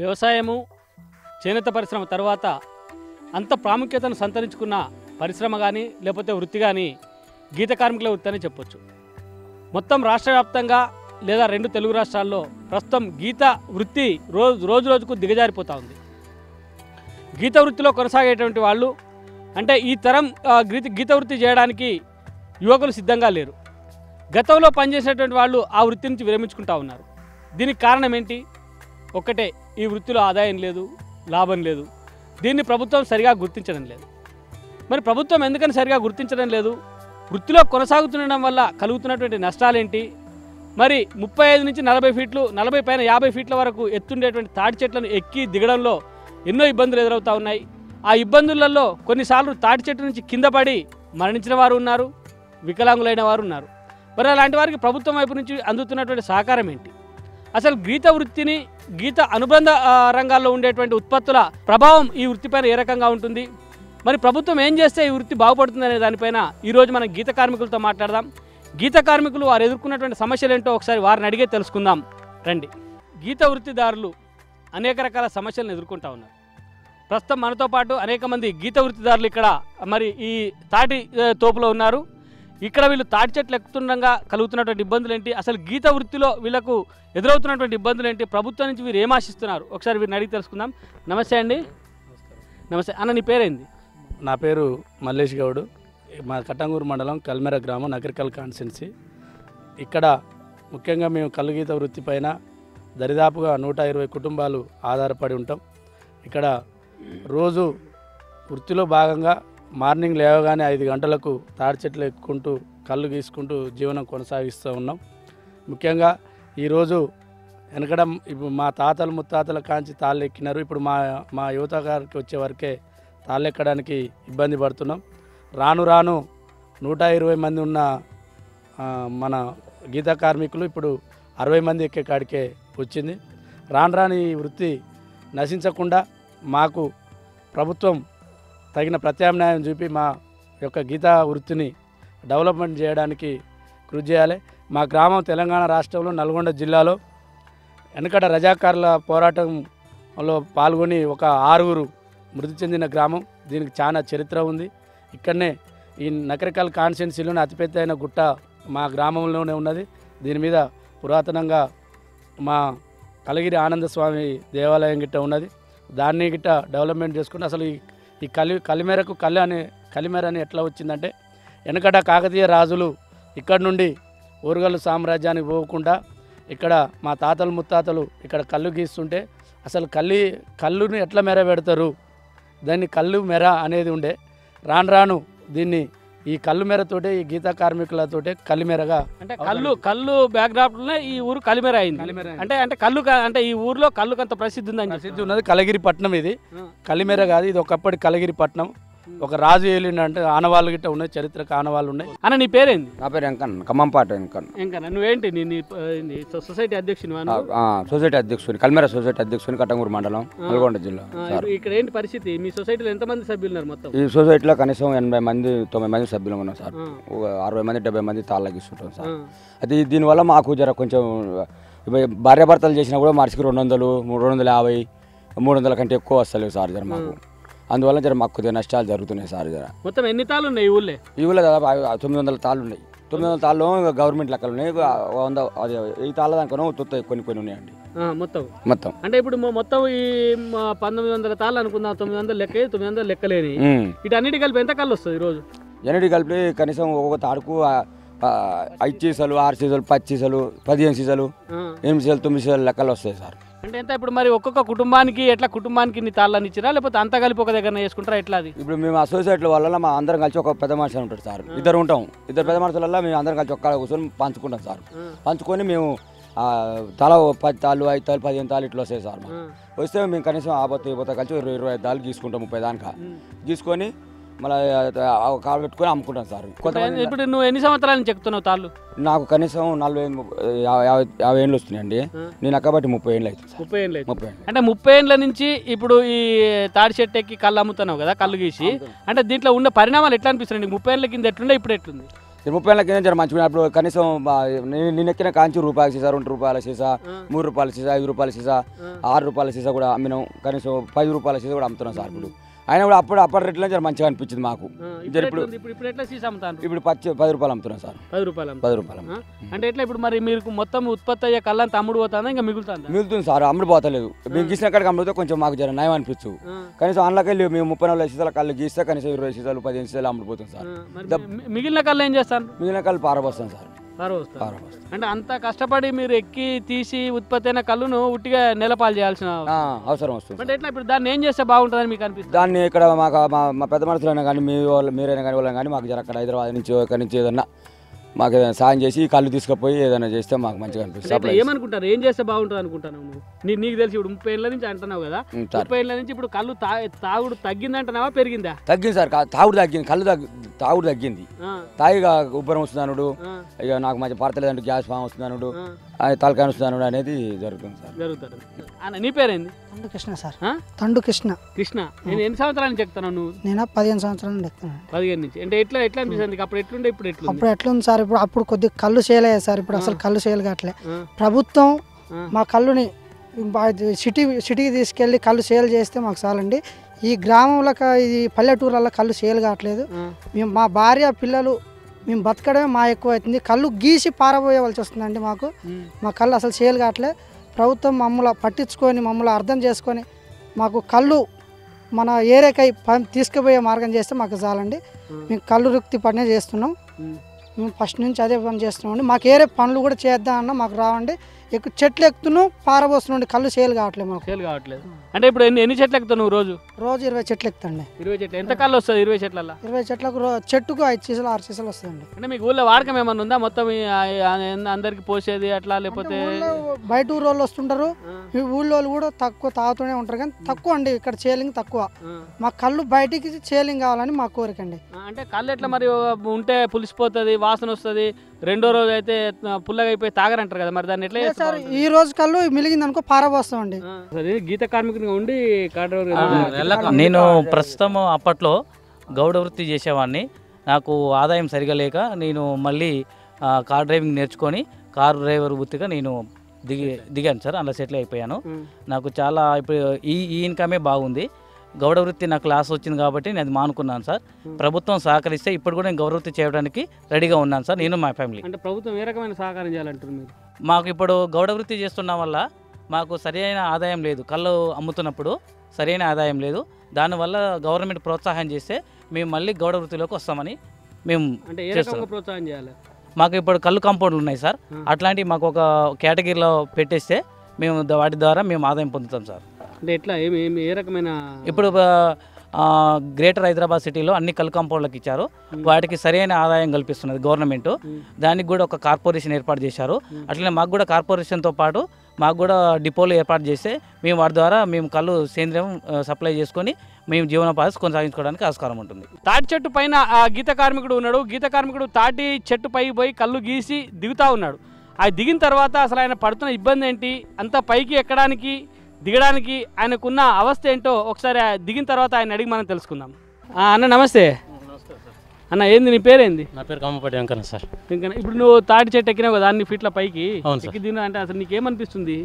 వ్యవసాయము చేనేత పరిశ్రమ తర్వాత అంత ప్రాముఖ్యతను సంతరించుకున్న పరిశ్రమ కానీ లేకపోతే వృత్తి కానీ గీత కార్మికుల వృత్తి అని చెప్పొచ్చు. మొత్తం రాష్ట్ర వ్యాప్తంగా లేదా 2 తెలుగు రాష్ట్రాల్లో ప్రస్తుతం గీత వృత్తి రోజు రోజుకు దిగజారిపోతూ ఉంది. గీత వృత్తిలో కొనసాగేటువంటి వాళ్ళు అంటే ఈ తరం గీత వృత్తి చేయడానికి యువకులు సిద్ధంగా లేరు. గతంలో పనిచేసేటువంటి వాళ్ళు ఆ వృత్తి నుంచి విరమించుకుంటూ ఉన్నారు. దీనికి కారణం ఏంటి? ఒక్కటే, ఈ వృత్తిలో ఆదాయం లేదు, లాభం లేదు. దీన్ని ప్రభుత్వం సరిగా గుర్తించడం లేదు. మరి ప్రభుత్వం ఎందుకని సరిగా గుర్తించడం లేదు? వృత్తిలో కొనసాగుతుండడం వల్ల కలుగుతున్నటువంటి నష్టాలేంటి? మరి 35 నుంచి 40 ఫీట్లు, 40 పైన 50 ఫీట్ల వరకు ఎత్తుండేటువంటి తాటి చెట్లను ఎక్కి దిగడంలో ఎన్నో ఇబ్బందులు ఎదురవుతూ ఉన్నాయి. ఆ ఇబ్బందులలో కొన్నిసార్లు తాటి చెట్టు నుంచి కింద పడి మరణించిన వారు ఉన్నారు, వికలాంగులైన వారు ఉన్నారు. మరి అలాంటి వారికి ప్రభుత్వం వైపు నుంచి అందుతున్నటువంటి సహకారం ఏంటి? అసలు గీత వృత్తిని, గీత అనుబంధ రంగాల్లో ఉండేటువంటి ఉత్పత్తుల ప్రభావం ఈ వృత్తిపైన ఏ రకంగా ఉంటుంది? మరి ప్రభుత్వం ఏం చేస్తే ఈ వృత్తి బాగుపడుతుంది అనే దానిపైన ఈరోజు మనం గీత కార్మికులతో మాట్లాడదాం. గీత కార్మికులు వారు ఎదుర్కొన్నటువంటి సమస్యలు ఏంటో ఒకసారి వారిని అడిగే తెలుసుకుందాం రండి. గీత వృత్తిదారులు అనేక రకాల సమస్యలను ఎదుర్కొంటూ ఉన్నారు. ప్రస్తుతం మనతో పాటు అనేక మంది గీత వృత్తిదారులు ఇక్కడ మరి ఈ తాటి తోపులో ఉన్నారు. ఇక్కడ వీళ్ళు తాటి చెట్లు ఎక్కుతుండగా కలుగుతున్నటువంటి ఇబ్బందులు ఏంటి, అసలు గీత వృత్తిలో వీళ్ళకు ఎదురవుతున్నటువంటి ఇబ్బందులు ఏంటి, ప్రభుత్వం నుంచి వీరు ఏం ఆశిస్తున్నారు, ఒకసారి వీరిని అడిగి తెలుసుకుందాం. నమస్తే అండి. నమస్తే అన్న, నీ పేరేంది? నా పేరు మల్లేష్ గౌడ్. మా కట్టంగూరు మండలం కల్మెర గ్రామం, నగరికల్ కాన్స్టిట్యున్సీ. ఇక్కడ ముఖ్యంగా మేము కల్లుగీత వృత్తి పైన దరిదాపుగా 120 కుటుంబాలు ఆధారపడి ఉంటాం. ఇక్కడ రోజు వృత్తిలో భాగంగా మార్నింగ్ లేవగానే 5 గంటలకు తాడి చెట్లు ఎక్కుకుంటూ కళ్ళు గీసుకుంటూ జీవనం కొనసాగిస్తూ ఉన్నాం. ముఖ్యంగా ఈరోజు వెనకడ ఇప్పుడు మా తాతలు ముత్తాతల కాంచి తాళ్ళు ఎక్కినారు. ఇప్పుడు మా యువత గారికి వచ్చే వరకే తాళ్ళు ఎక్కడానికి ఇబ్బంది పడుతున్నాం. రాను రాను 120 మంది ఉన్న మన గీత కార్మికులు ఇప్పుడు 60 మంది ఎక్కే కాడికే వచ్చింది. రాను ఈ వృత్తి నశించకుండా మాకు ప్రభుత్వం తగిన ప్రత్యామ్నాయం చూపి మా యొక్క గీతా వృత్తిని డెవలప్మెంట్ చేయడానికి కృషి చేయాలి. మా గ్రామం తెలంగాణ రాష్ట్రంలో నల్గొండ జిల్లాలో వెనకట రజాకారుల పోరాటంలో పాల్గొని ఒక 6 మృతి చెందిన గ్రామం. దీనికి చాలా చరిత్ర ఉంది. ఇక్కడనే ఈ నకరికల్ కాన్స్టిట్యున్సీలోనే అతిపెద్దైన గుట్ట మా గ్రామంలోనే ఉన్నది. దీని మీద పురాతనంగా మా కలగిరి ఆనంద స్వామి దేవాలయం గిట్ట ఉన్నది. దాన్ని గిట్ట డెవలప్మెంట్ చేసుకుంటే అసలు ఈ కలిమెరకు కలిమెర అని ఎట్లా వచ్చిందంటే, వెనకట కాకతీయ రాజులు ఇక్కడ నుండి ఓరుగల్లు సామ్రాజ్యానికి పోకుండా ఇక్కడ మా తాతలు ముత్తాతలు ఇక్కడ కళ్ళు గీస్తుంటే అసలు కళ్ళుని ఎట్లా మెర పెడతారు, దాన్ని కళ్ళు మెర అనేది ఉండే. రాను దీన్ని ఈ కళ్ళు మెరతోటే ఈ గీతా కార్మికులతోటే కలిమెరగా అంటే కళ్ళు బ్యాక్డ్రాప్లోనే ఈ ఊరు కలిమెర అయింది. అంటే కళ్ళు అంటే ఈ ఊర్లో కళ్ళుకు అంత ప్రసిద్ధి ఉందని ప్రసిద్ధి ఉన్నది. కలగిరి పట్నం ఇది, కలిమెర కాదు. ఇది ఒకప్పటి కలగిరి పట్నం. ఒక రాజు ఏలిండు అంటే ఆనవాళ్ళు గిట్ట ఉన్నాయి, చరిత్రకు ఆనవాళ్ళు ఉన్నాయి. అన్న, నీ పేరేంది? నా పేరు వెంకన్న, ఖమ్మంపాట వెంకన్న. వెంకన్న, నువ్వేంటి సొసైటీ అధ్యక్షుని? సొసైటీ అధ్యక్షుని, కల్మెర సొసైటీ అధ్యక్షుని, కట్టంగూరు మండలం, నల్గొండ జిల్లా. ఇక్కడ ఏంటి పరిస్థితి? మీ సొసైటీలో ఎంతమంది సభ్యులు ఉన్నారు మొత్తం? ఈ సొసైటీలో కనీసం 80 మంది 90 మంది సభ్యులు ఉన్నాం సార్. 60 మంది 70 మంది తాళ్ళగిస్తుంటాం సార్. అది దీనివల్ల మాకు జర కొంచెం భార్యాభర్తలు చేసినా కూడా మనిషికి 200, 250, 300 కంటే ఎక్కువ వస్తలేవు సార్ జర మాకు. అందువల్ల జర మాకు కొద్దిగా నష్టాలు జరుగుతున్నాయి సార్. జర మొత్తం ఎన్ని తాళ్ళు ఉన్నాయి ఈ ఊళ్ళో? దాదాపు 900 తాళ్ళు ఉన్నాయి. 900 తాళ్ళు గవర్నమెంట్ లెక్కలు ఉన్నాయి. 100 ఈ తాళ్ళ దానికనో తుత్తాయి, కొన్ని ఉన్నాయండి మొత్తం. అంటే ఇప్పుడు మొత్తం ఈ 1900 తాళ్ళు అనుకుందాం, 900 లెక్క, 900 లెక్కలేని వీటన్నిటి కలిపి ఎంత కళ్ళు వస్తుంది రోజు? ఎన్నిటి కలిపి కనీసం ఒక్కొక్క తాడుకు 5 సీసాలు, 6 సీసాలు, 10 సీసాలు, 15 సీసాలు, 8 సీసాలు, 9 సీసాలు లెక్కలు వస్తాయి సార్. అంటే ఎంత ఇప్పుడు మరి ఒక్కొక్క కుటుంబానికి ఎట్లా కుటుంబానికి ఇన్ని తాళ్ళని ఇచ్చిరా, లేకపోతే అంతా కలిపి ఒక దగ్గర చేసుకుంటారా ఎట్లా? అది ఇప్పుడు మేము అసోసియేట్ల వల్ల మా అందరం కలిసి ఒక పెద్ద మనిషి ఉంటాడు సార్. ఇద్దరు ఉంటాం. ఇద్దరు పెద్ద మనుషుల మేము అందరం కలిసి ఒక్కడ కూర్చొని పంచుకుంటాం సార్. పంచుకొని మేము తల 10 తాళ్ళు, 5 తాళ్ళు, 15 తాళ్ళు ఇట్లా వస్తాయి సార్. వస్తే మేము కనీసం ఆబోత కలిసి 20 తాళ్ళు తీసుకుంటాం, 30 దాకా తీసుకొని మళ్ళీ కాలు పెట్టుకొని అమ్ముకుంటాం సార్. ఇప్పుడు నువ్వు ఎన్ని సంవత్సరాల నుంచి ఎక్కుతున్నావు తాళ్ళు? నాకు కనీసం 40-50 ఏళ్ళు వస్తున్నాయండి. నేను కాబట్టి 30 ఏళ్ళు అవుతుంది. 30 ఏళ్ళు అంటే 30 ఏళ్ళ నుంచి ఇప్పుడు ఈ తాడి చెట్టు ఎక్కి కళ్ళు అమ్ముతున్నావు కదా, కళ్ళు గీసి. అంటే దీంట్లో ఉన్న పరిణామాలు ఎట్లా అనిపిస్తున్నాయి? 30 ఏళ్ళ కింద ఎట్లుండే, ఇప్పుడు ఎట్లుంది? 30 ఏళ్ళ కింద జర మంచిగా అప్పుడు కనీసం నేను ఎక్కిన కాంచి రూపాయల సీసా, 2 రూపాయల సీసా, 3 రూపాయల సీసా, 5 రూపాయల సీసా, 6 రూపాయల సీసా కూడా అమ్మినాం. కనీసం 10 రూపాయల సీసా కూడా అమ్ముతున్నాం సార్. ఇప్పుడు అయినా కూడా అప్పటి రేట్లో జర మంచిగా అనిపించింది మాకు. ఇప్పుడు ఎట్లా సీసా అమ్ముతాను? ఇప్పుడు 10 రూపాయలు అమ్ముతున్నాం సార్. 10 రూపాయలు అంటే ఎట్లా? ఇప్పుడు మరి మీరు మొత్తం ఉత్పత్తి అయ్యే కళ్ళంతా అమ్ముడు పోతుందా ఇంకా మిగులుతుంది సార్? అమ్ముడు పోతలేదు. మేము గీసిన కాడికి అమ్ముడితే కొంచెం మాకు జర నయం అనిపించు. కనీసం అందులోకి వెళ్ళి మేము 34 సీసాల కళ్ళు గీస్తే కనీసం 20 సీసాలు 15 సీసాలు అమ్ముడిపోతుంది సార్. మిగిలిన కళ్ళు ఏం చేస్తాను? మిగిలిన కళ్ళు పారబోస్తాం సార్. అంటే అంత కష్టపడి మీరు ఎక్కి తీసి ఉత్పత్తి అయిన కళ్ళును ఉట్టిగా నెలపాలు చేయాల్సిన అవసరం వస్తుంది. అంటే ఎట్లా ఇప్పుడు దాన్ని ఏం చేస్తే బాగుంటుందని మీకు అనిపిస్తుంది? దాన్ని ఇక్కడ మాకు మా పెద్ద మనుషులైనా కానీ మీరైనా కానీ వాళ్ళని కానీ మాకు జర అక్కడ హైదరాబాద్ నుంచి ఎక్కడి నుంచి ఏదన్నా మాకు ఏదైనా సాయం చేసి కళ్ళు తీసుకుపోయి ఏదైనా చేస్తే మాకు మంచిగా అనిపిస్తుంది. ఏమనుకుంటారు? ఏం చేస్తే బాగుంటుంది అనుకుంటాను నీకు తెలిసి ఇప్పుడు 30 ఏళ్ళ నుంచి అంటున్నావు కదా, 30 ఏళ్ళ నుంచి ఇప్పుడు కళ్ళు తాగుడు తగ్గింది అంటున్నావా పెరిగిందా? తగ్గింది సార్. తాగుడు తగ్గింది, కళ్ళు తాగుడు తగ్గింది. తాగిగా ఉబ్బరం వస్తున్నాడు, ఇక నాకు మంచి పడతలేదంటే గ్యాస్ ఫామ్ వస్తున్నాడు, తలకాయ వస్తున్నాడు అనేది జరుగుతుంది సార్. జరుగుతుంది. నీ పేరేంది? తండు కృష్ణ సార్. తండు కృష్ణ. నేను ఎన్ని సంవత్సరాల నుంచి చెప్తాను నువ్వు? నేను 15 సంవత్సరాల నుంచి చెప్తాను. 15 నుంచి. అంటే ఎట్లా అనిపిస్తుంది? అప్పుడు ఎట్లుండే ఇప్పుడు ఎట్లా? అప్పుడు ఎట్లుంది సార్? అప్పుడు కొద్దిగా కళ్ళు చేయలేదు సార్. ఇప్పుడు అసలు కళ్ళు చేయలు కావట్లే. ప్రభుత్వం మా కళ్ళుని సిటీకి తీసుకెళ్ళి కళ్ళు సేల్ చేస్తే మాకు చాలండి. ఈ గ్రామంలో ఈ పల్లెటూర్లలో కళ్ళు సేల్ కావట్లేదు. మేము మా భార్య పిల్లలు మేము బతకడమే మా ఎక్కువ అవుతుంది. కళ్ళు గీసి పారబోయవలసి వస్తుందండి మాకు. మా కళ్ళు అసలు సేల్ కావట్లే. ప్రభుత్వం మమ్మల్ని పట్టించుకొని మమ్మల్ని అర్థం చేసుకొని మాకు కళ్ళు మన ఏరియాకై తీసుకుపోయే మార్గం చేస్తే మాకు చాలండి. మేము కళ్ళు వృత్తి పనే చేస్తున్నాం. మేము ఫస్ట్ నుంచి అదే పని చేస్తున్నామండి. మాకు ఏరే పనులు కూడా చేద్దామన్నా మాకు రావండి. చెట్లు ఎక్కుతున్నాం, పారబోస్తున్నాండి. కళ్ళు సేల్ కావట్లేదు మాకు. సేల్ కావట్లేదు అంటే ఇప్పుడు ఎన్ని చెట్లు ఎక్కుతావు నువ్వు? రోజు 20 చెట్లు ఎక్కుతాండి. 20 చెట్లు. ఎంత కళ్ళు వస్తుంది 20 చెట్లలో? 20 చెట్లకు చెట్టుకు 5 సీసాలు 6 సీసాలు వస్తుందండి. అంటే మీకు ఊళ్ళో వాడకం ఏమన్నా ఉందా? మొత్తం అందరికి పోసేది అట్లా లేకపోతే బయట ఊరు వాళ్ళు వస్తుంటారు, ఈ ఊళ్ళో కూడా తక్కువ తాగుతూనే ఉంటారు కానీ తక్కువ అండి. ఇక్కడ సేలింగ్ తక్కువ. మా కళ్ళు బయటికి సేలింగ్ కావాలని మా కోరిక అండి. అంటే కళ్ళు ఎట్లా మరి ఉంటే పులిసిపోతుంది, వాసన వస్తుంది, రెండో రోజు అయితే పుల్లగా అయిపోయి తాగరంటారు కదా, మరి దాన్ని ఎట్లా చేస్తారు? ఈ రోజు కళ్ళు మిలిగింది అనుకో పారబోస్తామండి. గీత కార్మికునిగా ఉండి నేను ప్రస్తుతం అప్పట్లో గౌడ వృత్తి చేసేవాడిని. నాకు ఆదాయం సరిగా లేక నేను మళ్ళీ కార్ డ్రైవింగ్ నేర్చుకొని కార్ డ్రైవర్ వృత్తిగా నేను దిగాను సార్. అలా సెటిల్ అయిపోయాను. నాకు చాలా ఇప్పుడు ఈ ఇన్కమే బాగుంది. గౌడ వృత్తి నాకు లాస్ వచ్చింది కాబట్టి నేను అది మానుకున్నాను సార్. ప్రభుత్వం సహకరిస్తే ఇప్పుడు కూడా నేను గౌడ వృత్తి చేయడానికి రెడీగా ఉన్నాను సార్, నేను మా ఫ్యామిలీ. అంటే ప్రభుత్వం ఏ రకమైన సహకారం చేయాలంటారు మీరు? మాకు ఇప్పుడు గౌడ వృత్తి చేస్తున్న వల్ల మాకు సరైన ఆదాయం లేదు. కళ్ళు అమ్ముతున్నప్పుడు సరైన ఆదాయం లేదు. దానివల్ల గవర్నమెంట్ ప్రోత్సాహం చేస్తే మేము మళ్ళీ గౌడ వృత్తిలోకి వస్తామని మేము ప్రోత్సాహం చేయాలి. మాకు ఇప్పుడు కళ్ళు కాంపౌండ్లు ఉన్నాయి సార్. అట్లాంటివి మాకు ఒక కేటగిరీలో పెట్టేస్తే మేము వాటి ద్వారా మేము ఆదాయం పొందుతాం సార్. అంటే ఎట్లా ఏ రకమైన? ఇప్పుడు గ్రేటర్ హైదరాబాద్ సిటీలో అన్ని కళ్ళు కాంపౌండ్లకు ఇచ్చారు. వాటికి సరైన ఆదాయం కల్పిస్తున్నది గవర్నమెంట్. దానికి కూడా ఒక కార్పొరేషన్ ఏర్పాటు చేశారు. అట్లనే మాకు కూడా కార్పొరేషన్తో పాటు మాకు కూడా డిపోలు ఏర్పాటు చేస్తే మేము వాటి ద్వారా మేము కళ్ళు సేంద్రియం సప్లై చేసుకొని మేము జీవనోపాధి కొనసాగించుకోవడానికి ఆస్కారం ఉంటుంది. తాటి చెట్టు పైన గీత కార్మికుడు ఉన్నాడు. గీత కార్మికుడు తాటి చెట్టు పై పోయి కళ్ళు గీసి దిగుతూ ఉన్నాడు. అది దిగిన తర్వాత అసలు ఆయన పడుతున్న ఇబ్బంది ఏంటి, అంత పైకి ఎక్కడానికి దిగడానికి ఆయనకున్న అవస్థ ఏంటో ఒకసారి దిగిన తర్వాత ఆయన అడిగి మనం తెలుసుకుందాం. అన్న నమస్తే. అన్న ఏంది నీ పేరేంది? నా పేరు కమ్మపాటి వెంకన్న సార్. ఇప్పుడు నువ్వు తాటి చెట్టు ఎక్కినావు కదా అన్ని ఫీట్ల పైకి ఎక్కి దిగినా అంటే అసలు నీకేమనిపిస్తుంది?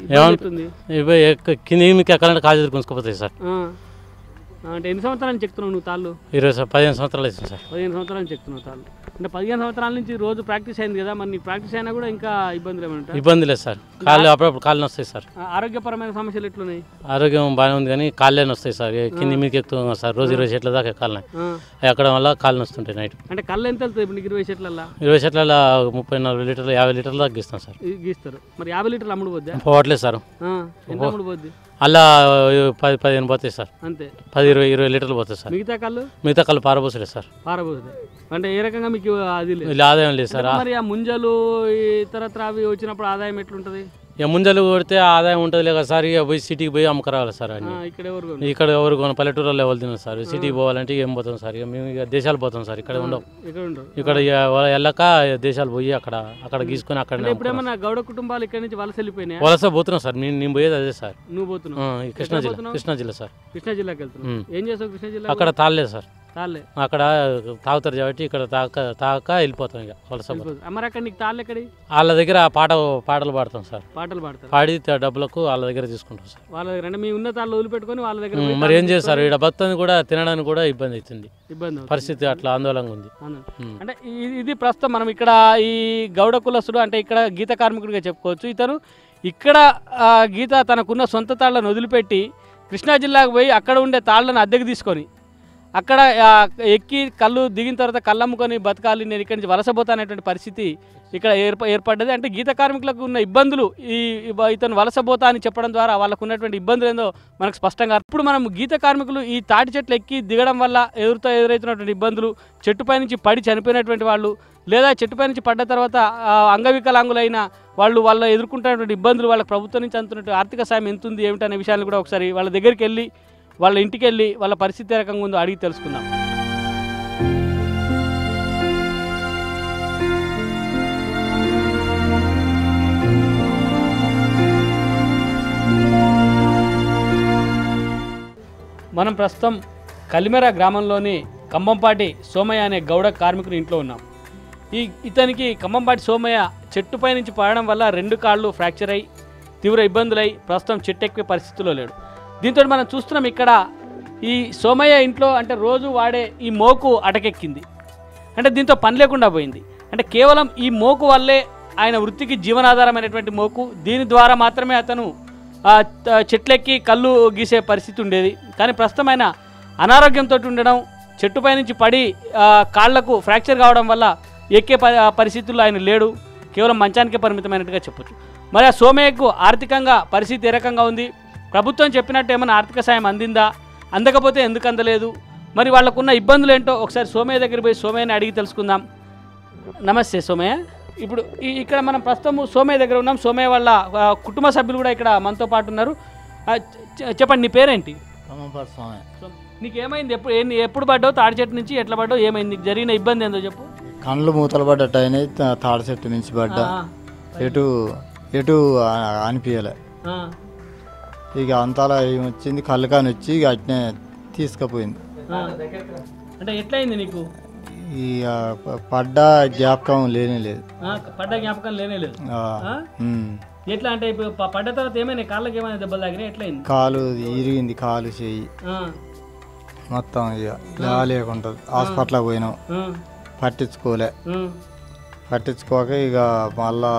కింద మీకు ఎక్కాలంటే కాజు గుంజుకుపోతాయి సార్. అంటే ఎన్ని సంవత్సరాల నుంచి ఎక్కుతున్నావు నువ్వు తాళ్ళు? 15 సంవత్సరాలు అవుతుంది సార్. 15 సంవత్సరాల నుంచి ఎక్కుతున్నావు తాళ్ళు. అంటే 15 సంవత్సరాల నుంచి రోజు ప్రాక్టీస్ అయింది కదా, మరి నీ ప్రాక్టీస్ అయినా కూడా ఇంకా ఇబ్బందులు ఏమంటారు? ఇబ్బంది లేదు సార్. కాళ్ళు అప్పుడప్పుడు కాళ్ళు వస్తాయి సార్. ఆరోగ్యపరమైన సమస్యలు ఎట్లున్నాయి? ఆరోగ్యం బాగానే ఉంది కానీ కాళ్ళే వస్తాయి సార్. కింద మీకు ఎక్కుతున్నాం సార్. రోజు 20 చెట్ల దాకా ఎక్కాలి. ఎక్కడం వల్ల కాళ్ళు వస్తుంటాయి నైట్. అంటే కళ్ళు ఎంత వెళ్తుంది ఇప్పుడు నీకు 20 చెట్లలో? 20 చెట్ల 34 లీటర్లు 50 లీటర్ల దాకా గీస్తాం సార్. గీస్తారు. మరి 50 లీటర్లు అమ్ముడు పోద్దా? పోవట్లేదు సార్. ఎంత అమ్ముడు పోద్ది? అలా 10-15 పోతాయి సార్. అంతే. 10-20 లీటర్లు పోతాయి సార్. మిగతా కళ్ళు పారబోసలే సార్. పారబోసలే అంటే ఏ రకంగా మీకు అది ఆదాయం లేదు సార్. మరి ఆ ముంజలు ఇతరత్ర అవి వచ్చినప్పుడు ఆదాయం ఎట్లుంటది? ఇక ముంజలు కొడితే ఆదాయం ఉంటుంది లేక సార్. ఇక పోయి సిటీకి పోయి అమ్మకరావాలి సార్. ఇక్కడ ఎవరు పల్లెటూరులో ఎవరు తిన్నారు సార్. సిటీకి పోవాలంటే ఏం పోతాం సార్. ఇక మేము ఇక దేశాలు పోతాం సార్. ఇక్కడ ఉండవు. ఇక్కడ వెళ్ళక దేశాలు పోయి అక్కడ గీసుకొని అక్కడ. ఎప్పుడేమన్నా గౌడ కుటుంబాలు ఇక్కడ నుంచి వలస వెళ్ళిపోయినాయి? వలస పోతున్నాం సార్. నేను పోయేది అదే సార్. నువ్వు పోతున్నావు? కృష్ణా జిల్లా సార్. కృష్ణా జిల్లాకి వెళ్తున్నావు. ఏం చేస్తావు కృష్ణా జిల్లా? అక్కడ తాళలేదు సార్. అక్కడ తాగుతారు కాబట్టి ఇక్కడ తాక వెళ్ళిపోతాం ఇక వలస. మరి అక్కడ నీకు తాళ్ళు ఎక్కడి? వాళ్ళ దగ్గర పాటలు పాడతాం సార్. పాటలు పాడతారు, పాడి డబ్బులకు వాళ్ళ దగ్గర తీసుకుంటాం సార్. వాళ్ళ దగ్గర అంటే మీ ఉన్న తాళ్ళు వదిలిపెట్టుకొని వాళ్ళ దగ్గర. మరి ఏం చేస్తారు, ఇక్కడ భక్తుని కూడా తినడానికి కూడా ఇబ్బంది అవుతుంది, పరిస్థితి అట్లా ఆందోళనగా ఉంది. అంటే ఇది ప్రస్తుతం మనం ఇక్కడ ఈ గౌడ కులస్తుడు అంటే ఇక్కడ గీత కార్మికుడిగా చెప్పుకోవచ్చు. ఇతను ఇక్కడ గీత తనకున్న సొంత తాళ్లను వదిలిపెట్టి కృష్ణా జిల్లాకు పోయి అక్కడ ఉండే తాళ్లను అద్దెకు తీసుకొని అక్కడ ఎక్కి కళ్ళు దిగిన తర్వాత కళ్ళు అమ్ముకొని బతకాలి, నేను ఇక్కడి నుంచి వలసపోతానేటువంటి పరిస్థితి ఇక్కడ ఏర్పడ్డది. అంటే గీత కార్మికులకు ఉన్న ఇబ్బందులు ఇతను వలసపోతా అని చెప్పడం ద్వారా వాళ్ళకు ఉన్నటువంటి ఇబ్బందులు ఏందో మనకు స్పష్టంగా. ఇప్పుడు మనం గీత కార్మికులు ఈ తాటి చెట్లు ఎక్కి దిగడం వల్ల ఎదురవుతున్నటువంటి ఇబ్బందులు, చెట్టుపై నుంచి పడి చనిపోయినటువంటి వాళ్ళు, లేదా చెట్టుపై నుంచి పడ్డ తర్వాత అంగవికలాంగులైన వాళ్ళు ఎదుర్కొంటున్నటువంటి ఇబ్బందులు, వాళ్ళకి ప్రభుత్వం నుంచి అందుతున్నటువంటి ఆర్థిక సాయం ఎంత ఉంది ఏమిటనే విషయాన్ని కూడా ఒకసారి వాళ్ళ దగ్గరికి వెళ్ళి వాళ్ళ ఇంటికి వెళ్ళి వాళ్ళ పరిస్థితి ఏ రకంగా ఉందో అడిగి తెలుసుకుందాం. మనం ప్రస్తుతం కలిమెర గ్రామంలోని కంబంపాటి సోమయ్య అనే గౌడ కార్మికుని ఇంట్లో ఉన్నాం. ఇతనికి కంబంపాటి సోమయ్య చెట్టుపై నుంచి పడడం వల్ల 2 కాళ్ళు ఫ్రాక్చర్ అయ్యి తీవ్ర ఇబ్బందులై ప్రస్తుతం చెట్టు ఎక్కే పరిస్థితిలో లేడు. దీంతో మనం చూస్తున్నాం ఇక్కడ ఈ సోమయ్య ఇంట్లో అంటే రోజు వాడే ఈ మోకు అటకెక్కింది. అంటే దీంతో పని లేకుండా పోయింది. అంటే కేవలం ఈ మోకు వల్లే ఆయన వృత్తికి జీవనాధారమైనటువంటి మోకు, దీని ద్వారా మాత్రమే అతను చెట్లెక్కి కళ్ళు గీసే పరిస్థితి ఉండేది. కానీ ప్రస్తుతం ఆయన అనారోగ్యంతో ఉండడం, చెట్టుపై నుంచి పడి కాళ్లకు ఫ్రాక్చర్ కావడం వల్ల ఎక్కే పరిస్థితుల్లో ఆయన లేడు, కేవలం మంచానికే పరిమితమైనట్టుగా చెప్పొచ్చు. మరి ఆ సోమయ్యకు ఆర్థికంగా పరిస్థితి ఏ రకంగా ఉంది, ప్రభుత్వం చెప్పినట్టు ఏమైనా ఆర్థిక సాయం అందిందా, అందకపోతే ఎందుకు అందలేదు, మరి వాళ్ళకున్న ఇబ్బందులు ఏంటో ఒకసారి సోమయ్య దగ్గర పోయి సోమయ్యని అడిగి తెలుసుకుందాం. నమస్తే సోమయ్య. ఇప్పుడు ఇక్కడ మనం ప్రస్తుతం సోమయ్య దగ్గర ఉన్నాం. సోమయ్య వాళ్ళ కుటుంబ సభ్యులు కూడా ఇక్కడ మనతో పాటు ఉన్నారు. చెప్పండి, నీ పేరేంటి? నీకు ఏమైంది, ఎప్పుడు పడ్డావు తాడి చెట్టు నుంచి, ఎట్లా పడ్డావు, ఏమైంది, నీకు జరిగిన ఇబ్బంది ఏందో చెప్పు. కళ్ళు మూతలు పడ్డట్టు అయినాయి, తాడి చెట్టు నుంచి పడ్డా, ఎటు అనిపించలే. ఇక అంతలా ఏమొచ్చింది, కళ్ళు కాని వచ్చి ఇక అట్నే తీసుకుపోయింది. అంటే ఎట్లయింది నీకు? ఇక పడ్డ జ్ఞాపకం లేనేలేదు. పడ్డ జ్ఞాపకం లేనేలేదు. ఎట్లా అంటే పడ్డ తర్వాత ఏమైనా కాళ్ళకి ఏమైనా దెబ్బలు తాగినా, ఎట్లయింది? కాలు ఇరిగింది, కాలు చెయ్యి మొత్తం ఇక లేకుండా హాస్పిటల్కి పోయినాం, పట్టించుకోక ఇక మళ్ళా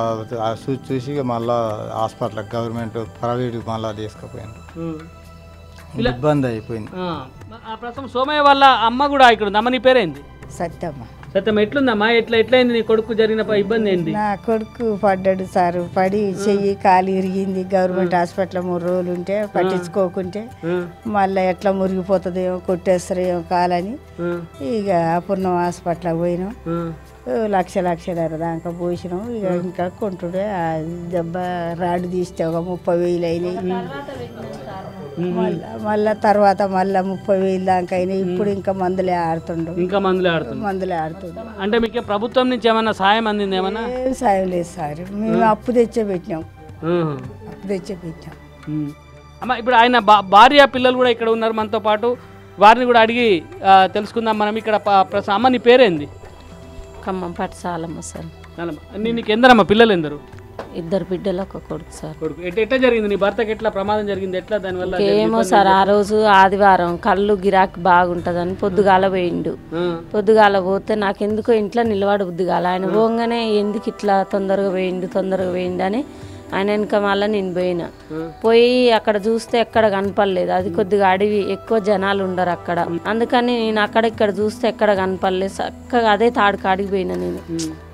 చూసి ఇక మళ్ళా హాస్పిటల్ గవర్నమెంట్ ప్రైవేట్ మళ్ళా తీసుకుపోయాను. ఇబ్బంది అయిపోయింది. ప్రస్తుతం సోమయ్య వాళ్ళ అమ్మ కూడా ఇక్కడ ఉంది. అమ్మ నీ పేరేంది? సత్యమ్మ. సత్యమ్మ, ఎట్లుందమ్మా, ఎట్లయింది నీ కొడుకు జరిగిన ఇబ్బంది ఏంటి? నా కొడుకు పడ్డాడు సారు, పడి చెయ్యి కాలు ఇరిగింది. గవర్నమెంట్ హాస్పిటల్ 3 రోజులు ఉంటే పట్టించుకోకుంటే మళ్ళీ ఎట్లా మురిగిపోతుందేమో, కొట్టేస్తారేమో కాలని ఇక అపూర్ణం హాస్పిటల్కి పోయినాం. 1,00,000 దాకా పోసినాం. ఇక ఇంకా కొంటుడే దెబ్బ రాడు తీస్తే ఒక 30,000 అయినాయి. మళ్ళా తర్వాత మళ్ళీ 30,000 దాకా అయినాయి. ఇప్పుడు ఇంకా మందులే ఆడుతుండు. అంటే మీకు ప్రభుత్వం నుంచి ఏమన్నా సాయం అందింది? ఏమన్నా ఏం సాయం లేదు సార్, మేము అప్పు తెచ్చే పెట్టినాం. అమ్మ, ఇప్పుడు ఆయన భార్య పిల్లలు కూడా ఇక్కడ ఉన్నారు మనతో పాటు, వారిని కూడా అడిగి తెలుసుకుందాం మనం. ఇక్కడ అమ్మ నీ పేరేంది? కంబంపాటి సాలమ్మ సార్. నీకు ఎందరమ్మా పిల్లలు? ఎందరు? 2 బిడ్డలు, ఒక కొడుకు సార్. ఎట్లా జరిగింది నీ భర్తకి, ఎట్లా ప్రమాదం జరిగింది, ఎట్లా దానివల్ల? ఏమో సార్, ఆ రోజు ఆదివారం కళ్ళు గిరాకీ బాగుంటుందని పొద్దుగాల పోయిండు. పొద్దుగాల పోతే నాకెందుకో ఇంట్లో నిలబడి బుద్ధిగాల. ఆయన పోగానే ఎందుకు ఇట్లా తొందరగా పోయిండు అని ఆయన వెనక మళ్ళీ నేను పోయి అక్కడ చూస్తే ఎక్కడ కనపడలేదు. అది కొద్దిగా అడవి, ఎక్కువ జనాలు ఉండరు అక్కడ. అందుకని నేను అక్కడిక్కడ చూస్తే ఎక్కడ కనపడలేదు. చక్కగా అదే తాడికాడికి పోయినా నేను.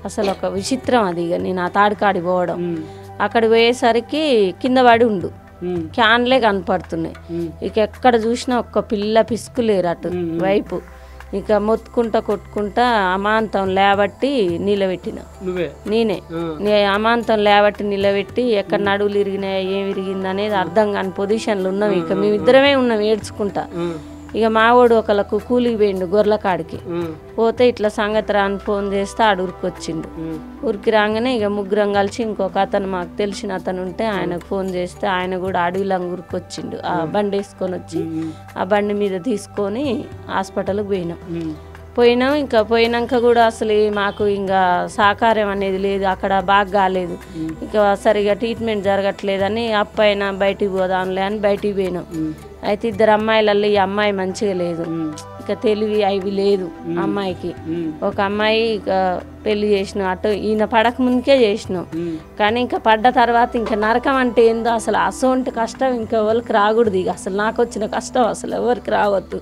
అసలు ఒక విచిత్రం అది. ఇక నేను ఆ తాడికాడి పోవడం, అక్కడ పోయేసరికి కింద పడి ఉండు, క్యాన్లే కనపడుతున్నాయి. ఇక ఎక్కడ చూసినా ఒక్క పిల్ల పిసుకులేరు అటు వైపు. ఇక మొత్తుకుంటా కొట్టుకుంటా అమాంతం లేబట్టి నిలబెట్టిన నేనే. అమాంతం లేబట్టి నిలబెట్టి ఎక్కడ నడువులు ఇరిగినాయా, ఏం విరిగింది అనేది అర్థం కాని పొజిషన్లో ఉన్నాం. ఇక మేమిద్దరమే ఉన్నాం ఏడ్చుకుంటా. ఇక మావాడు ఒకళ్ళకు కూలికి పోయిండు గొర్రెల కాడికి పోతే ఇట్లా సంగతి రాని ఫోన్ చేస్తే ఆడు ఉరికొచ్చిండు. ఉరికి రాగానే ఇక ముగ్గురం కలిసి ఇంకొక అతను మాకు తెలిసిన అతను ఉంటే ఆయనకు ఫోన్ చేస్తే ఆయన కూడా అడవిలంగా ఉరికొచ్చిండు. ఆ బండి వేసుకొని వచ్చి ఆ బండి మీద తీసుకొని హాస్పిటల్కి పోయినాం. ఇంకా పోయినాక కూడా అసలు మాకు ఇంకా సహకారం అనేది లేదు, అక్కడ బాగా కాలేదు, ఇంకా సరిగా ట్రీట్మెంట్ జరగట్లేదని అప్పైనా బయటికి పోదాంలే అని బయటికి పోయినాం. అయితే 2 అమ్మాయిలలో ఈ అమ్మాయి మంచిగా లేదు, ఇక తెలివి అవి లేదు అమ్మాయికి. ఒక అమ్మాయి ఇక పెళ్లి చేసినాం, అటు ఈయన పడక ముందుకే చేసినాం. కానీ ఇంకా పడ్డ తర్వాత ఇంకా నరకం అంటే ఏందో అసలు అసోంటి కష్టం ఇంకా ఎవరికి రాకూడదు. ఇక అసలు నాకు వచ్చిన కష్టం అసలు ఎవరికి రావద్దు.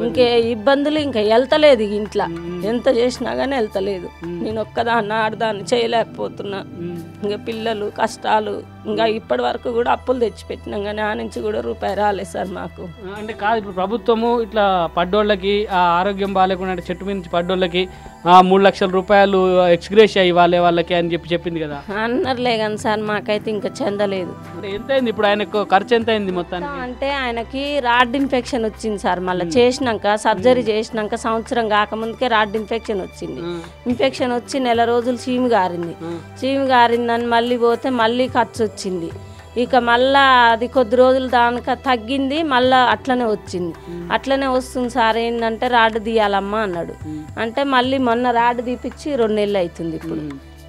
ఇంకే ఇబ్బందులు ఇంకా వెళ్తలేదు ఇంట్లో, ఎంత చేసినా కానీ వెళ్తలేదు. నేను ఒక్కదాన్ని ఆడదాన్ని చేయలేకపోతున్నా. ఇంకా పిల్లలు కష్టాలు, ఇంకా ఇప్పటి వరకు కూడా అప్పులు తెచ్చిపెట్టినాం కానీ ఆ నుంచి కూడా రూపాయి రాలేదు సార్ మాకు. అంటే కాదు, ఇప్పుడు ప్రభుత్వము ఇట్లా పడ్డోళ్ళకి ఆరోగ్యం బాగాలేకుండా అంటే చెట్టు మీద నుంచి పడ్డోళ్ళకి 3 లక్షల రూపాయలు ఎక్స్గ్రేషియా ఇవ్వాలి వాళ్ళకి అని చెప్పింది కదా అన్నారులే కానీ సార్ మాకైతే ఇంకా చెందలేదు. అంటే ఎంత అయింది ఇప్పుడు ఆయనకు ఖర్చు ఎంత అయింది మొత్తానికి? అంటే ఆయనకి రాడ్ ఇన్ఫెక్షన్ వచ్చింది సార్. మళ్ళీ చేసినాక సర్జరీ చేసినాక సంవత్సరం కాకముందుకే రాడ్ ఇన్ఫెక్షన్ వచ్చింది. ఇన్ఫెక్షన్ వచ్చి 1 నెల రోజులు చీము గారిందని మళ్ళీ పోతే మళ్ళీ ఖర్చు వచ్చింది. ఇక మళ్ళా అది కొద్ది రోజులు దానిక తగ్గింది, మళ్ళా అట్లనే వచ్చింది. అట్లనే వస్తుంది సార్, ఏంటంటే రాడ్ తీయాలమ్మా అన్నాడు. అంటే మళ్ళీ మొన్న రాడ్ తీపిచ్చి 2 నెలలు అవుతుంది ఇప్పుడు.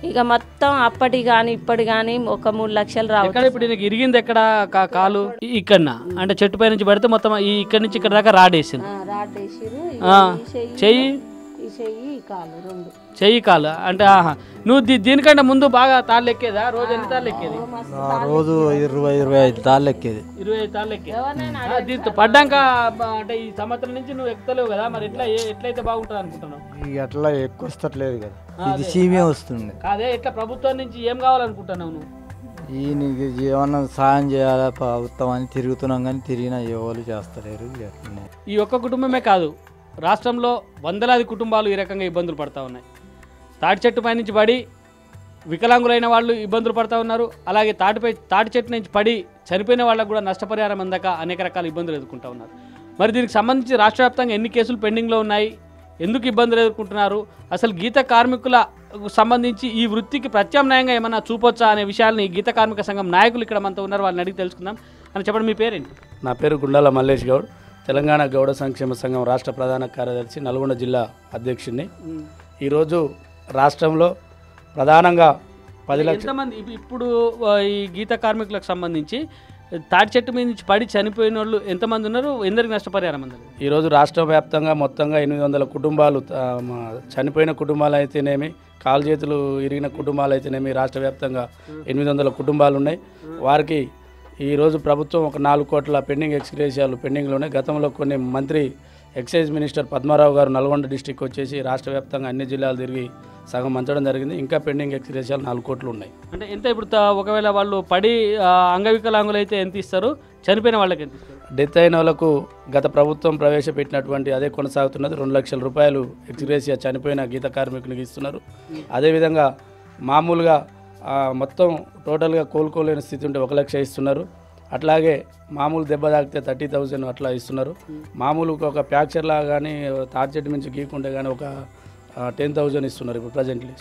ఇక మొత్తం అప్పటి కానీ ఇప్పటి కానీ ఒక 3 లక్షలు రావాలి. ఇప్పుడు నీకు ఇరిగింది ఎక్కడ కాలు? ఇక్కడ అంటే చెట్టు పై నుంచి పడితే మొత్తం ఇక్కడ నుంచి ఇక్కడ దాకా రాడ్ వేసింది. చెయ్యి చెయ్యి కాలు అంటే నువ్వు దీనికంటే ముందు బాగా తాళ్ళు ఎక్కేదా? రోజు ఎన్ని తాళ్ళు ఎక్కేది? రోజు 20-25 తాళ్ళు ఎక్కేది. 25 తాళ్ళు ఎక్కేది. దీంతో పడ్డాక అంటే ఈ సంవత్సరం నుంచి నువ్వు ఎక్కుతలేవు కదా, మరి ఎట్లయితే బాగుంటుంది అనుకుంటున్నావు? ఎట్లా ఎక్కువ వస్తట్లేదు కదా, ఇది సీమే వస్తుంది. అదే ఎట్లా ప్రభుత్వం నుంచి ఏం కావాలనుకుంటున్నావు నువ్వు? ఈయనకి ఏమన్నా సాయం చేయాలా ప్రభుత్వం అని తిరుగుతున్నాం కానీ తిరిగినా ఎవరు చేస్తలేరు. ఈ ఒక్క కుటుంబమే కాదు, రాష్ట్రంలో వందలాది కుటుంబాలు ఈ రకంగా ఇబ్బందులు పడుతూ ఉన్నాయి. తాటి చెట్టు పై నుంచి పడి వికలాంగులైన వాళ్ళు ఇబ్బందులు పడుతూ ఉన్నారు. అలాగే తాటి చెట్టు నుంచి పడి చనిపోయిన వాళ్ళకు కూడా నష్టపరిహారం అందక అనేక రకాల ఇబ్బందులు ఎదుర్కొంటూ ఉన్నారు. మరి దీనికి సంబంధించి రాష్ట్ర వ్యాప్తంగా ఎన్ని కేసులు పెండింగ్లో ఉన్నాయి, ఎందుకు ఇబ్బందులు ఎదుర్కొంటున్నారు, అసలు గీత కార్మికులకు సంబంధించి ఈ వృత్తికి ప్రత్యామ్నాయంగా ఏమన్నా చూపొచ్చా అనే విషయాలని గీత కార్మిక సంఘం నాయకులు ఇక్కడ మనతో ఉన్నారు, వాళ్ళని అడిగి తెలుసుకుందాం. అని చెప్పండి, మీ పేరేంటి? నా పేరు గుండాల మల్లేష్ గౌడ్, తెలంగాణ గౌడ సంక్షేమ సంఘం రాష్ట్ర ప్రధాన కార్యదర్శి, నల్గొండ జిల్లా అధ్యక్షుడిని. ఈరోజు రాష్ట్రంలో ప్రధానంగా 10 లక్షల ఎంతమంది ఇప్పుడు ఈ గీత కార్మికులకు సంబంధించి తాటి చెట్టు మీద నుంచి పడి చనిపోయిన వాళ్ళు ఎంతమంది ఉన్నారు, ఎందరికి నష్టపరిహారం అందరు? ఈరోజు రాష్ట్ర వ్యాప్తంగా మొత్తంగా 800 కుటుంబాలు, చనిపోయిన కుటుంబాలు అయితేనేమి, కాలు చేతులు ఇరిగిన కుటుంబాలు అయితేనేమి రాష్ట్ర వ్యాప్తంగా 800 కుటుంబాలు ఉన్నాయి. వారికి ఈరోజు ప్రభుత్వం ఒక 4 కోట్ల పెండింగ్ ఎక్స్గ్రేషియాలు పెండింగ్లో ఉన్నాయి. గతంలో కొన్ని మంత్రి ఎక్సైజ్ మినిస్టర్ పద్మారావు గారు నల్గొండ డిస్టిక్ వచ్చేసి రాష్ట్ర వ్యాప్తంగా అన్ని జిల్లాలు తిరిగి సగం మంచడం జరిగింది. ఇంకా పెండింగ్ ఎక్స్గ్రేషియాలు 4 కోట్లు ఉన్నాయి. అంటే ఎంత ఇప్పుడు ఒకవేళ వాళ్ళు పడి అంగవికలాంగులు అయితే ఎంత ఇస్తారు, చనిపోయిన వాళ్ళకి ఎంత ఇస్తారు? డెత్ అయిన వాళ్ళకు గత ప్రభుత్వం ప్రవేశపెట్టినటువంటి అదే కొనసాగుతున్నది. 2 లక్షల రూపాయలు ఎక్స్గ్రేషియా చనిపోయిన గీత కార్మికునికి ఇస్తున్నారు. అదేవిధంగా మామూలుగా మొత్తం టోటల్గా కోలుకోలేని స్థితి ఉంటే 1 లక్ష ఇస్తున్నారు. అట్లాగే మామూలు దెబ్బ తాకితే 30,000 అట్లా ఇస్తున్నారు. మామూలు ఒక ఫ్రాక్చర్ లాగా కానీ తాటి చెట్టు నుంచి గీకుంటే కానీ ఒక 10,000 ఇస్తున్నారు ఇప్పుడు ప్రజెంట్లీ.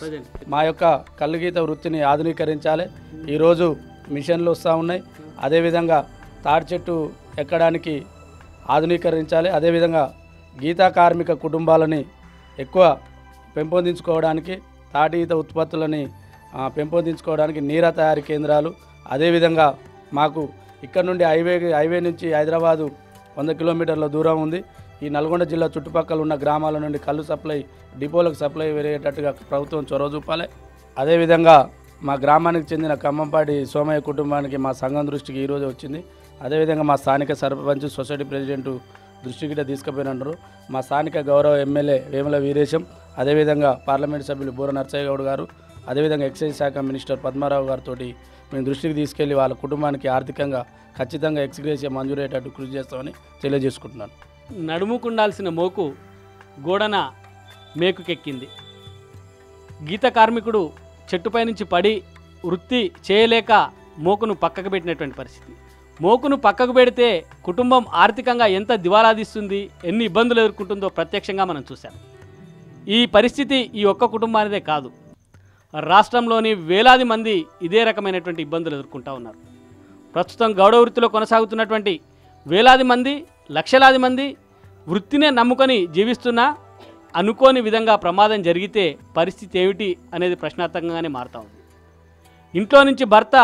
మా యొక్క కళ్ళు గీత వృత్తిని ఆధునీకరించాలి. ఈరోజు మిషన్లు వస్తూ ఉన్నాయి. అదేవిధంగా తాటి చెట్టు ఎక్కడానికి ఆధునీకరించాలి. అదేవిధంగా గీతా కార్మిక కుటుంబాలని ఎక్కువ పెంపొందించుకోవడానికి, తాటి ఈత ఉత్పత్తులని పెంపొందించుకోవడానికి నీర తయారీ కేంద్రాలు, అదేవిధంగా మాకు ఇక్కడ నుండి హైవే నుంచి హైదరాబాదు 100 కిలోమీటర్ల దూరం ఉంది. ఈ నల్గొండ జిల్లా చుట్టుపక్కల ఉన్న గ్రామాల నుండి కళ్ళు సప్లై డిపోలకు సప్లై వెళ్ళేటట్టుగా ప్రభుత్వం చొరవ చూపాలి. అదేవిధంగా మా గ్రామానికి చెందిన ఖమ్మంపాటి సోమయ్య కుటుంబానికి మా సంఘం దృష్టికి ఈరోజు వచ్చింది. అదేవిధంగా మా స్థానిక సర్పంచ్ సొసైటీ ప్రెసిడెంట్ దృష్టికి తీసుకుపోయినారు. మా స్థానిక గౌరవ ఎమ్మెల్యే వేముల వీరేశం, అదేవిధంగా పార్లమెంట్ సభ్యులు బూర నర్సయ్య గౌడ్ గారు, అదేవిధంగా ఎక్సైజ్ శాఖ మినిస్టర్ పద్మారావు గారితో మేము దృష్టికి తీసుకెళ్లి వాళ్ళ కుటుంబానికి ఆర్థికంగా ఖచ్చితంగా ఎక్స్గ్రేషియా మంజూరయ్యేటట్టు కృషి చేస్తామని తెలియజేసుకుంటున్నాను. నడుముకుండాల్సిన మోకు గోడన మేకుకెక్కింది. గీత కార్మికుడు చెట్టుపై నుంచి పడి వృత్తి చేయలేక మోకును పక్కకు పెట్టినటువంటి పరిస్థితి. మోకును పక్కకు పెడితే కుటుంబం ఆర్థికంగా ఎంత దివాలాదీస్తుంది, ఎన్ని ఇబ్బందులు ఎదుర్కొంటుందో ప్రత్యక్షంగా మనం చూసాం. ఈ పరిస్థితి ఈ ఒక్క కుటుంబానిదే కాదు, రాష్ట్రంలోని వేలాది మంది ఇదే రకమైనటువంటి ఇబ్బందులు ఎదుర్కొంటూ ఉన్నారు. ప్రస్తుతం గౌడ వృత్తిలో కొనసాగుతున్నటువంటి వేలాది మంది, లక్షలాది మంది వృత్తినే నమ్ముకొని జీవిస్తున్నా అనుకోని విధంగా ప్రమాదం జరిగితే పరిస్థితి ఏమిటి అనేది ప్రశ్నార్థకంగానే మారుతూ ఉంది. ఇంట్లో నుంచి భర్త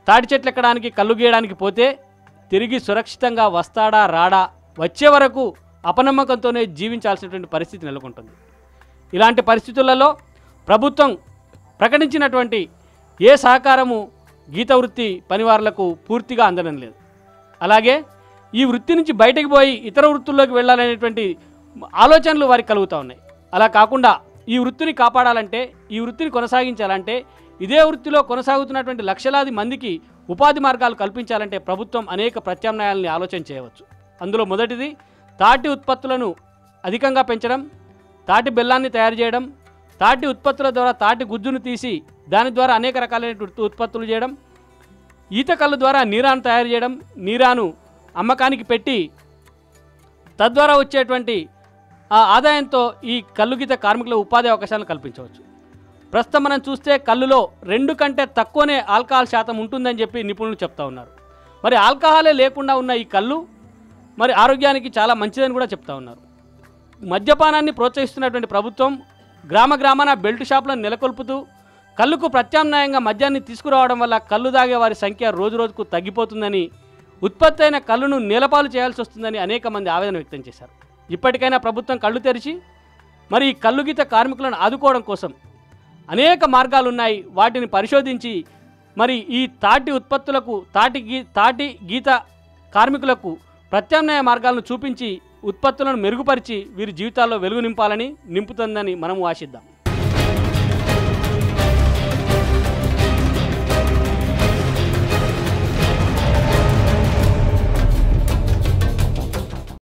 తాటి చెట్లు ఎక్కడానికి, కళ్ళు గీయడానికి పోతే తిరిగి సురక్షితంగా వస్తాడా రాడా, వచ్చే వరకు అపనమ్మకంతోనే జీవించాల్సినటువంటి పరిస్థితి నెలకొంటుంది. ఇలాంటి పరిస్థితులలో ప్రభుత్వం ప్రకటించినటువంటి ఏ సహకారము గీత వృత్తి పనివారులకు పూర్తిగా అందడం లేదు. అలాగే ఈ వృత్తి నుంచి బయటకు పోయి ఇతర వృత్తుల్లోకి వెళ్ళాలనేటువంటి ఆలోచనలు వారికి కలుగుతూ ఉన్నాయి. అలా కాకుండా ఈ వృత్తిని కాపాడాలంటే, ఈ వృత్తిని కొనసాగించాలంటే, ఇదే వృత్తిలో కొనసాగుతున్నటువంటి లక్షలాది మందికి ఉపాధి మార్గాలు కల్పించాలంటే ప్రభుత్వం అనేక ప్రత్యామ్నాయాలని ఆలోచన చేయవచ్చు. అందులో మొదటిది తాటి ఉత్పత్తులను అధికంగా పెంచడం, తాటి బెల్లాన్ని తయారు చేయడం, తాటి ఉత్పత్తుల ద్వారా తాటి గుజ్జును తీసి దాని ద్వారా అనేక రకాలైన ఉత్పత్తులు చేయడం, ఈత కళ్ళు ద్వారా నీరాను తయారు చేయడం, నీరాను అమ్మకానికి పెట్టి తద్వారా వచ్చేటువంటి ఆ ఆదాయంతో ఈ కళ్ళు గీత కార్మికుల ఉపాధి అవకాశాలను కల్పించవచ్చు. ప్రస్తుతం మనం చూస్తే కళ్ళులో 2 కంటే తక్కువనే ఆల్కహాల్ శాతం ఉంటుందని చెప్పి నిపుణులు చెప్తా ఉన్నారు. మరి ఆల్కహాలే లేకుండా ఉన్న ఈ కళ్ళు మరి ఆరోగ్యానికి చాలా మంచిదని కూడా చెప్తా ఉన్నారు. మద్యపానాన్ని ప్రోత్సహిస్తున్నటువంటి ప్రభుత్వం గ్రామ గ్రామాన బెల్ట్ షాపులను నెలకొల్పుతూ కళ్ళుకు ప్రత్యామ్నాయంగా మద్యాన్ని తీసుకురావడం వల్ల కళ్ళు తాగే వారి సంఖ్య రోజు రోజుకు తగ్గిపోతుందని, ఉత్పత్తి అయిన కళ్ళును నేలపాలు చేయాల్సి వస్తుందని అనేక మంది ఆవేదన వ్యక్తం చేశారు. ఇప్పటికైనా ప్రభుత్వం కళ్ళు తెరిచి మరి ఈ కళ్ళు గీత కార్మికులను ఆదుకోవడం కోసం అనేక మార్గాలు ఉన్నాయి, వాటిని పరిశోధించి మరి ఈ తాటి ఉత్పత్తులకు, తాటి గీత కార్మికులకు ప్రత్యామ్నాయ మార్గాలను చూపించి ఉత్పత్తులను మెరుగుపరిచి వీరి జీవితాల్లో వెలుగు నింపాలని, నింపుతుందని మనము ఆశిద్దాం.